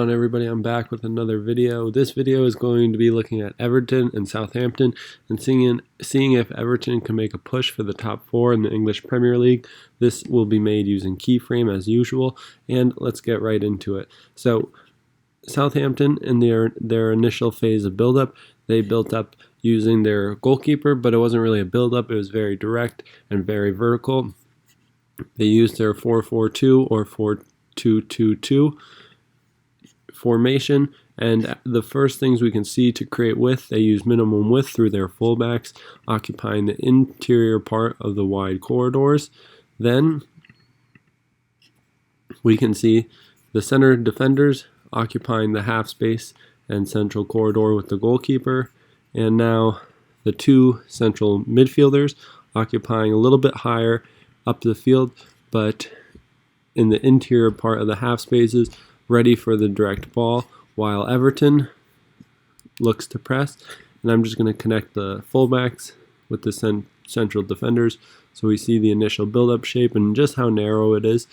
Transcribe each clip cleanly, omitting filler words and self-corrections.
On everybody, I'm back with another video. This video is going to be looking at Everton and Southampton and seeing if Everton can make a push for the top 4 in the English Premier League. This will be made using Keyframe as usual, and let's get right into it. So Southampton, in their initial phase of build-up, they built up using their goalkeeper, but it wasn't really a build-up. It was very direct and very vertical. They used their 4-4-2 or 4-2-2-2 formation, and the first things we can see to create width, they use minimum width through their fullbacks, occupying the interior part of the wide corridors. Then we can see the center defenders occupying the half space and central corridor with the goalkeeper, and now the two central midfielders occupying a little bit higher up the field, but in the interior part of the half spaces, ready for the direct ball, while Everton looks to press. And I'm just going to connect the fullbacks with the central defenders so we see the initial build-up shape and just how narrow it is.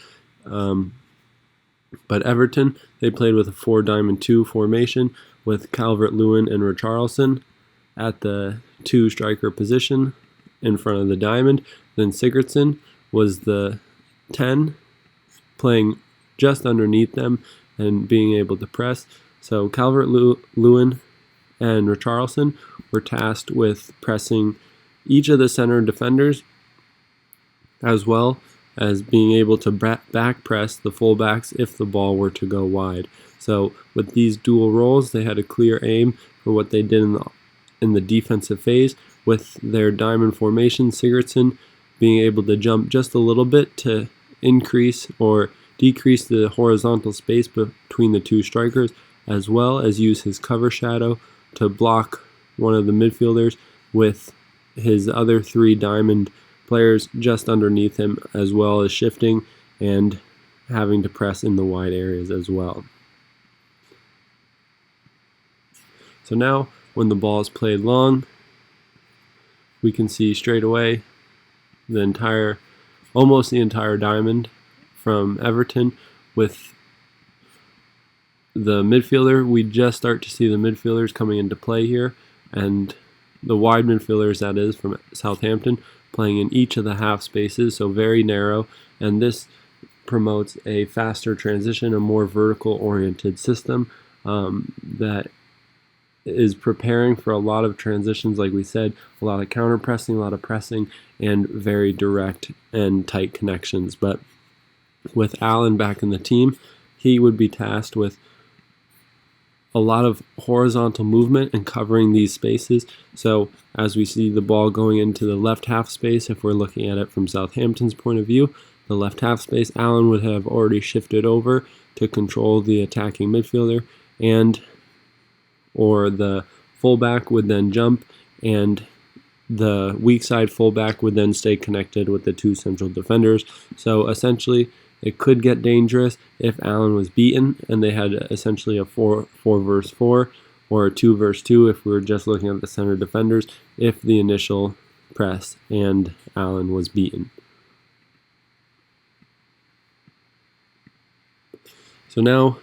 But Everton, they played with a 4-diamond-2 formation with Calvert-Lewin and Richarlison at the 2 striker position in front of the diamond. Then Sigurdsson was the 10, playing just underneath them and being able to press. So Calvert-Lewin and Richarlison were tasked with pressing each of the center defenders, as well as being able to back press the fullbacks if the ball were to go wide. So with these dual roles, they had a clear aim for what they did in the defensive phase. With their diamond formation, Sigurdsson being able to jump just a little bit to increase or decrease the horizontal space between the 2 strikers, as well as use his cover shadow to block one of the midfielders with his other 3 diamond players just underneath him, as well as shifting and having to press in the wide areas as well. So now when the ball is played long, we can see straight away almost the entire diamond from Everton. With the midfielder, we just start to see the midfielders coming into play here, and the wide midfielders, that is, from Southampton, playing in each of the half spaces, so very narrow, and this promotes a faster transition, a more vertical oriented system that is preparing for a lot of transitions, like we said, a lot of counter pressing, a lot of pressing, and very direct and tight connections. But with Allen back in the team, he would be tasked with a lot of horizontal movement and covering these spaces. So as we see the ball going into the left half space, if we're looking at it from Southampton's point of view, the left half space, Allen would have already shifted over to control the attacking midfielder, or the fullback would then jump, and the weak side fullback would then stay connected with the 2 central defenders. So essentially, it could get dangerous if Allen was beaten and they had essentially a 4 versus 4 or a 2 versus 2 if we were just looking at the center defenders, if the initial press and Allen was beaten. So now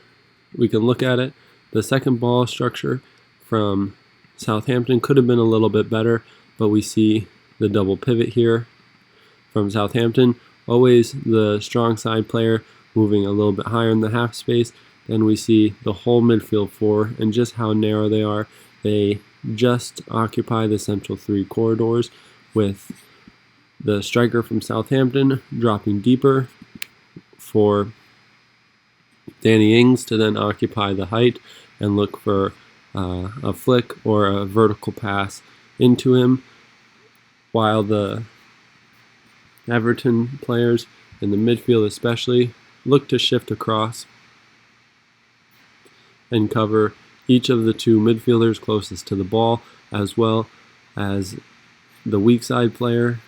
we can look at it. The second ball structure from Southampton could have been a little bit better, but we see the double pivot here from Southampton. Always the strong side player moving a little bit higher in the half space. Then we see the whole midfield 4 and just how narrow they are. They just occupy the central 3 corridors, with the striker from Southampton dropping deeper for Danny Ings to then occupy the height and look for a flick or a vertical pass into him, while the Everton players in the midfield especially look to shift across and cover each of the 2 midfielders closest to the ball, as well as the weak side player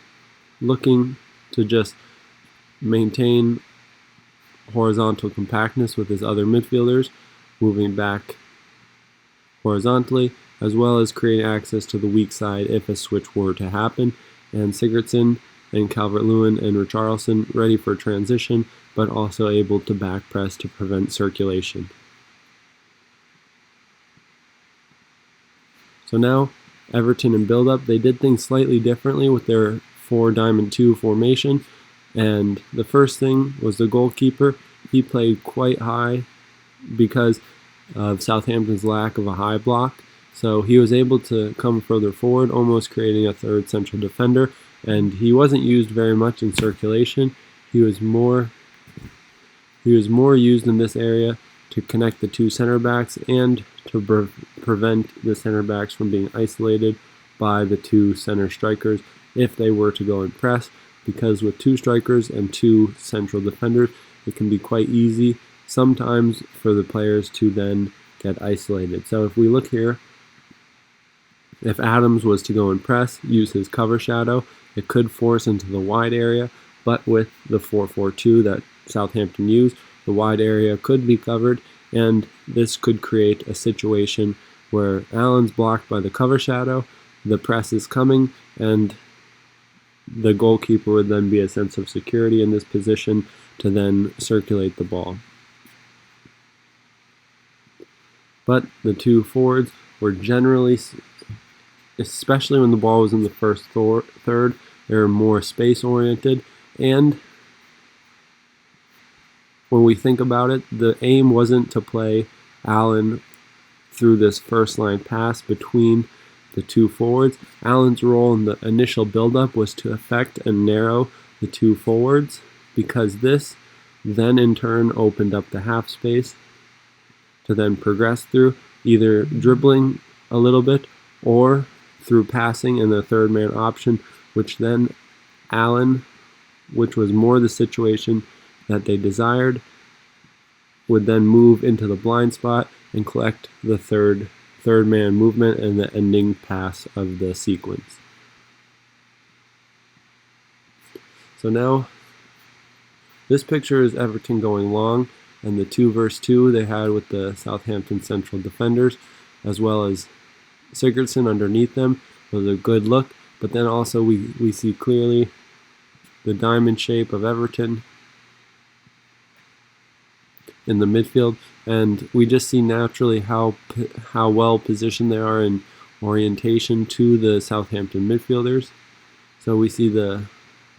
looking to just maintain horizontal compactness with his other midfielders, moving back horizontally, as well as creating access to the weak side if a switch were to happen. And Sigurdsson and Calvert-Lewin and Richarlison ready for transition, but also able to back press to prevent circulation. So now Everton in build-up, they did things slightly differently with their 4-diamond-2 formation. And the first thing was the goalkeeper. He played quite high because of Southampton's lack of a high block. So he was able to come further forward, almost creating a third central defender. And he wasn't used very much in circulation. He was more used in this area to connect the two center backs and to prevent the center backs from being isolated by the two center strikers if they were to go and press, because with two strikers and two central defenders, it can be quite easy sometimes for the players to then get isolated. So if we look here, if Adams was to go and press, use his cover shadow, it could force into the wide area, but with the 4-4-2 that Southampton used, the wide area could be covered, and this could create a situation where Allen's blocked by the cover shadow, the press is coming, and the goalkeeper would then be a sense of security in this position to then circulate the ball. But the two forwards were generally, especially when the ball was in the first third, they were more space-oriented, and when we think about it, the aim wasn't to play Allen through this first line pass between the two forwards. Allen's role in the initial build-up was to affect and narrow the two forwards, because this then in turn opened up the half space to then progress through, either dribbling a little bit or through passing in the third man option, which then Allen, which was more the situation that they desired, would then move into the blind spot and collect the third man movement and the ending pass of the sequence. So now this picture is Everton going long, and the 2 versus 2 they had with the Southampton central defenders, as well as Sigurdsson underneath them, was a good look. But then also we see clearly the diamond shape of Everton in the midfield, and we just see naturally how well positioned they are in orientation to the Southampton midfielders. So we see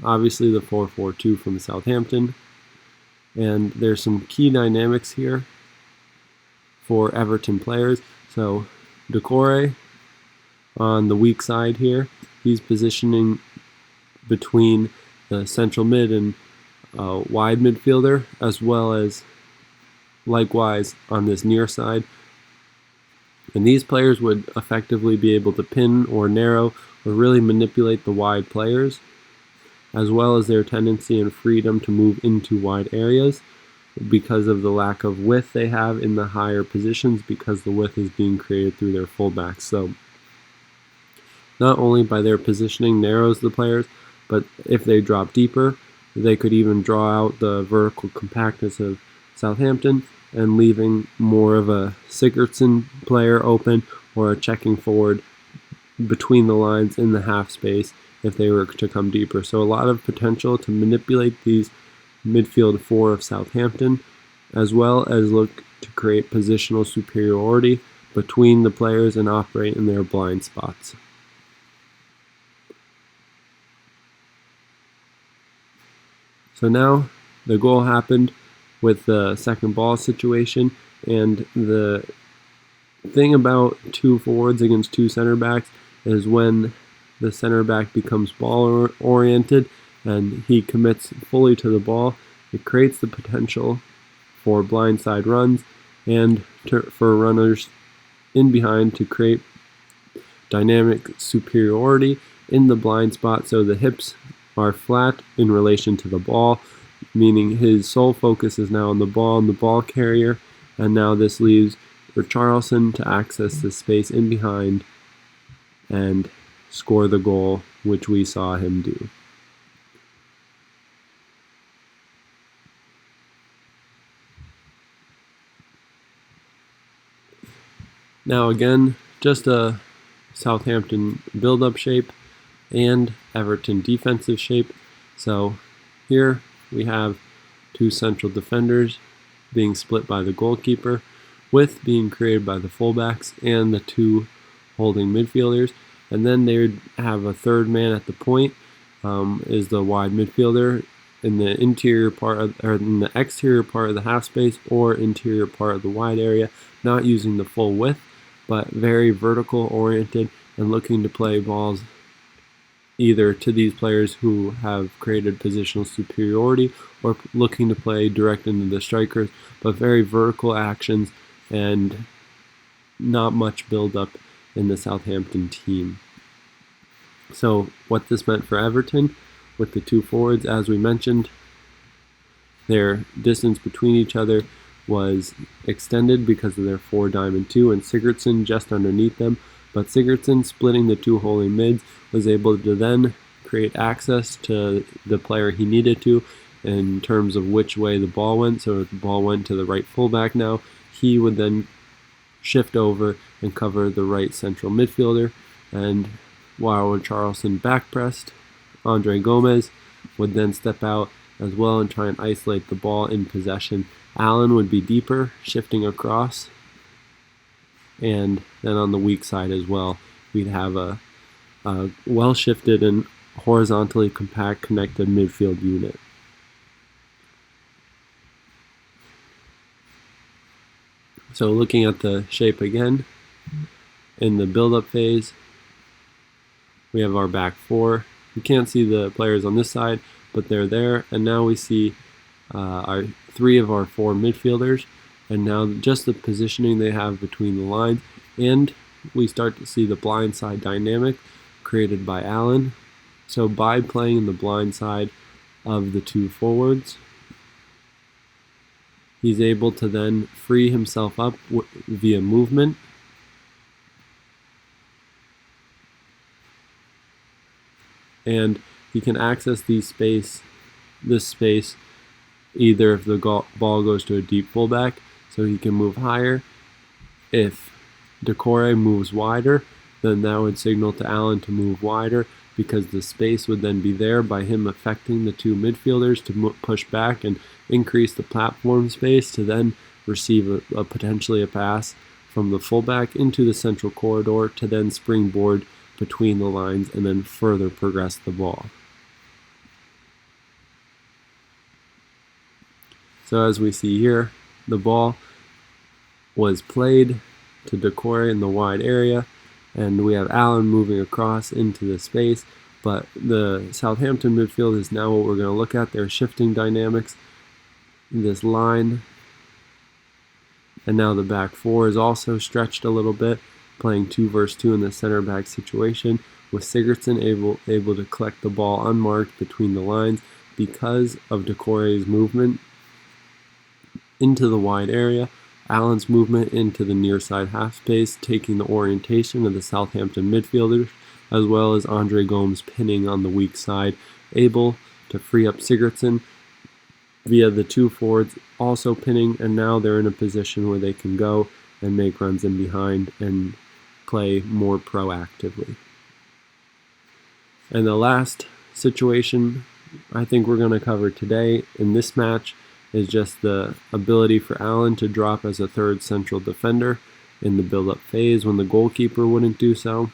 obviously the 4-4-2 from Southampton, and there's some key dynamics here for Everton players. So Decore on the weak side here, he's positioning between the central mid and wide midfielder, as well as likewise on this near side. And these players would effectively be able to pin or narrow or really manipulate the wide players, as well as their tendency and freedom to move into wide areas because of the lack of width they have in the higher positions, because the width is being created through their fullbacks. So not only by their positioning narrows the players, but if they drop deeper, they could even draw out the vertical compactness of Southampton and leaving more of a Sigurdsson player open or a checking forward between the lines in the half space if they were to come deeper. So a lot of potential to manipulate these midfield 4 of Southampton, as well as look to create positional superiority between the players and operate in their blind spots. So now the goal happened with the second ball situation, and the thing about 2 forwards against 2 center backs is when the center back becomes ball oriented and he commits fully to the ball, it creates the potential for blindside runs and for runners in behind to create dynamic superiority in the blind spot, so the hips are flat in relation to the ball, meaning his sole focus is now on the ball and the ball carrier, and now this leaves Richarlison to access the space in behind and score the goal, which we saw him do. Now again, just a Southampton build-up shape and Everton defensive shape. So here we have 2 central defenders being split by the goalkeeper, width being created by the fullbacks, and the 2 holding midfielders, and then they would have a third man at the point, is the wide midfielder in the interior part of, or in the exterior part of the half space or interior part of the wide area, not using the full width, but very vertical oriented and looking to play balls either to these players who have created positional superiority or looking to play direct into the strikers, but very vertical actions and not much build-up in the Southampton team. So what this meant for Everton with the two forwards, as we mentioned, their distance between each other was extended because of their 4-diamond-2 and Sigurdsson just underneath them. But Sigurdsson, splitting the two holding mids, was able to then create access to the player he needed to in terms of which way the ball went. So if the ball went to the right fullback now, he would then shift over and cover the right central midfielder. And while Charleston back pressed, Andre Gomez would then step out as well and try and isolate the ball in possession. Allen would be deeper, shifting across, and then on the weak side as well, we'd have a well-shifted and horizontally compact connected midfield unit. So looking at the shape again, in the build-up phase, we have our back four. You can't see the players on this side, but they're there. And now we see our 3 of our 4 midfielders, and now just the positioning they have between the lines. And we start to see the blind side dynamic created by Allen. So by playing in the blind side of the 2 forwards, he's able to then free himself up via movement. And he can access this space either if the ball goes to a deep fullback, so he can move higher. If Decore moves wider, then that would signal to Allen to move wider, because the space would then be there by him affecting the 2 midfielders to push back and increase the platform space to then receive potentially a pass from the fullback into the central corridor to then springboard between the lines and then further progress the ball. So as we see here, the ball was played to Decore in the wide area, and we have Allen moving across into the space, but the Southampton midfield is now what we're going to look at. Their shifting dynamics in this line, and now the back four is also stretched a little bit, playing 2 versus 2 in the center back situation, with Sigurdsson able to collect the ball unmarked between the lines because of Decore's movement into the wide area, Allen's movement into the near side half space, taking the orientation of the Southampton midfielders, as well as Andre Gomes pinning on the weak side, able to free up Sigurdsson via the 2 forwards also pinning, and now they're in a position where they can go and make runs in behind and play more proactively. And the last situation I think we're going to cover today in this match is just the ability for Allen to drop as a 3rd central defender in the build-up phase when the goalkeeper wouldn't do so.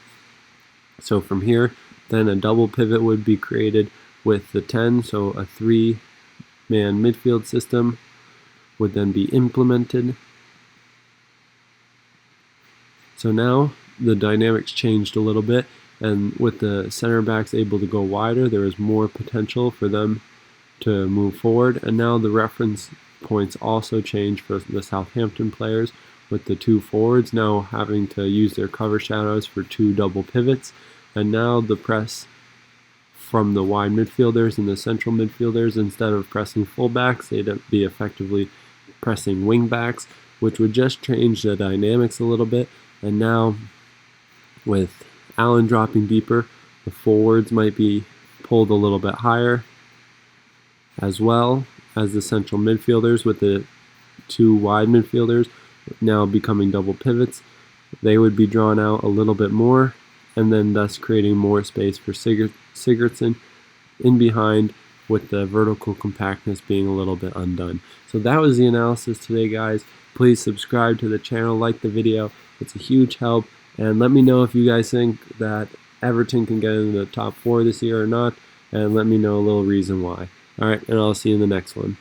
So from here, then a double pivot would be created with the 10, so a 3-man midfield system would then be implemented. So now the dynamics changed a little bit, and with the center backs able to go wider, there is more potential for them to move forward. And now the reference points also change for the Southampton players, with the 2 forwards now having to use their cover shadows for 2 double pivots. And now the press from the wide midfielders and the central midfielders, instead of pressing fullbacks, they'd be effectively pressing wingbacks, which would just change the dynamics a little bit. And now with Allen dropping deeper, the forwards might be pulled a little bit higher, as well as the central midfielders, with the 2 wide midfielders now becoming double pivots. They would be drawn out a little bit more, and then thus creating more space for Sigurdsson in behind, with the vertical compactness being a little bit undone. So that was the analysis today, guys. Please subscribe to the channel, like the video. It's a huge help, And let me know if you guys think that Everton can get in the top 4 this year or not, and let me know a little reason why. Alright, and I'll see you in the next one.